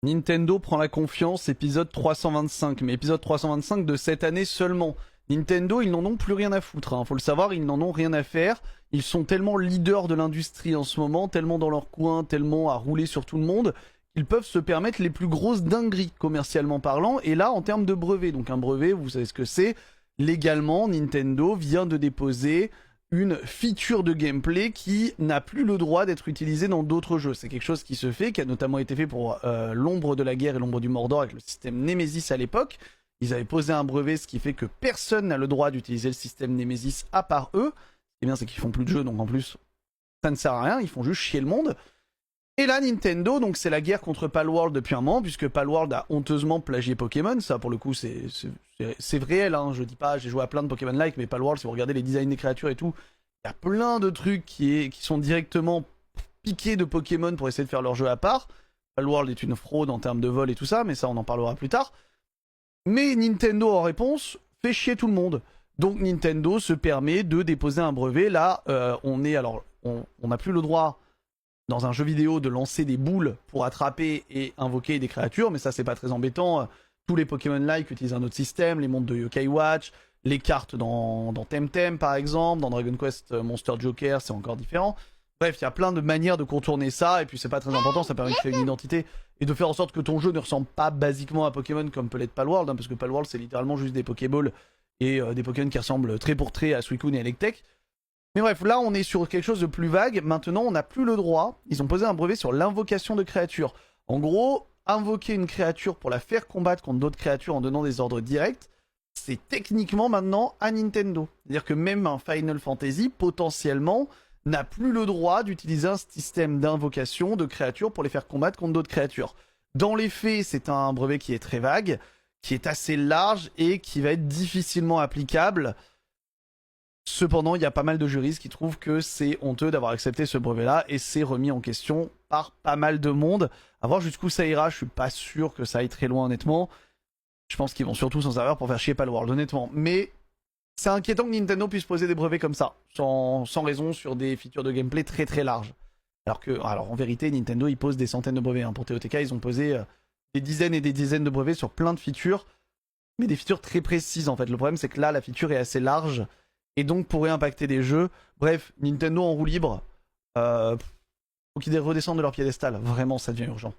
Nintendo prend la confiance, épisode 325, mais épisode 325 de cette année seulement. Nintendo, ils n'en ont plus rien à foutre, hein. Faut le savoir, ils n'en ont rien à faire. Ils sont tellement leaders de l'industrie en ce moment, tellement dans leur coin, tellement à rouler sur tout le monde, qu'ils peuvent se permettre les plus grosses dingueries commercialement parlant, et là en termes de brevet. Donc un brevet, vous savez ce que c'est. Légalement, Nintendo vient de déposer une feature de gameplay qui n'a plus le droit d'être utilisée dans d'autres jeux. C'est quelque chose qui se fait, qui a notamment été fait pour l'ombre de la guerre et l'ombre du Mordor avec le système Nemesis à l'époque. Ils avaient posé un brevet, ce qui fait que personne n'a le droit d'utiliser le système Nemesis à part eux. Ce qui est bien, c'est qu'ils font plus de jeux, donc en plus, ça ne sert à rien, ils font juste chier le monde. Et là, Nintendo, donc c'est la guerre contre Palworld depuis un moment, puisque Palworld a honteusement plagié Pokémon. Ça, pour le coup, c'est réel, hein. Je dis pas, j'ai joué à plein de Pokémon-like, mais Palworld, si vous regardez les designs des créatures et tout, il y a plein de trucs qui sont directement piqués de Pokémon pour essayer de faire leur jeu à part. Palworld est une fraude en termes de vol et tout ça, mais ça, on en parlera plus tard. Mais Nintendo, en réponse, fait chier tout le monde. Donc Nintendo se permet de déposer un brevet. Là, on n'a plus le droit dans un jeu vidéo de lancer des boules pour attraper et invoquer des créatures, mais ça c'est pas très embêtant. Tous les Pokémon-like utilisent un autre système, les mondes de Yokai Watch, les cartes dans Temtem par exemple, dans Dragon Quest Monster Joker c'est encore différent. Bref, il y a plein de manières de contourner ça, et puis c'est pas très important, ça permet de créer une identité et de faire en sorte que ton jeu ne ressemble pas basiquement à Pokémon comme peut l'être Palworld, hein, parce que Palworld c'est littéralement juste des Pokéballs et des Pokémon qui ressemblent trait pour trait à Suicune et Electek. Mais bref, là on est sur quelque chose de plus vague. Maintenant on n'a plus le droit. Ils ont posé un brevet sur l'invocation de créatures. En gros, invoquer une créature pour la faire combattre contre d'autres créatures en donnant des ordres directs, c'est techniquement maintenant à Nintendo. C'est-à-dire que même un Final Fantasy, potentiellement, n'a plus le droit d'utiliser un système d'invocation de créatures pour les faire combattre contre d'autres créatures. Dans les faits, c'est un brevet qui est très vague, qui est assez large et qui va être difficilement applicable. Cependant, il y a pas mal de juristes qui trouvent que c'est honteux d'avoir accepté ce brevet-là et c'est remis en question par pas mal de monde. À voir jusqu'où ça ira, je suis pas sûr que ça aille très loin honnêtement. Je pense qu'ils vont surtout s'en servir pour faire chier Palworld honnêtement. Mais c'est inquiétant que Nintendo puisse poser des brevets comme ça, sans raison sur des features de gameplay très très larges. Alors en vérité, Nintendo ils posent des centaines de brevets. Hein. Pour TOTK, ils ont posé des dizaines et des dizaines de brevets sur plein de features, mais des features très précises en fait. Le problème c'est que là, la feature est assez large et donc pourrait impacter des jeux. Bref, Nintendo en roue libre, faut qu'ils redescendent de leur piédestal. Vraiment, ça devient urgent.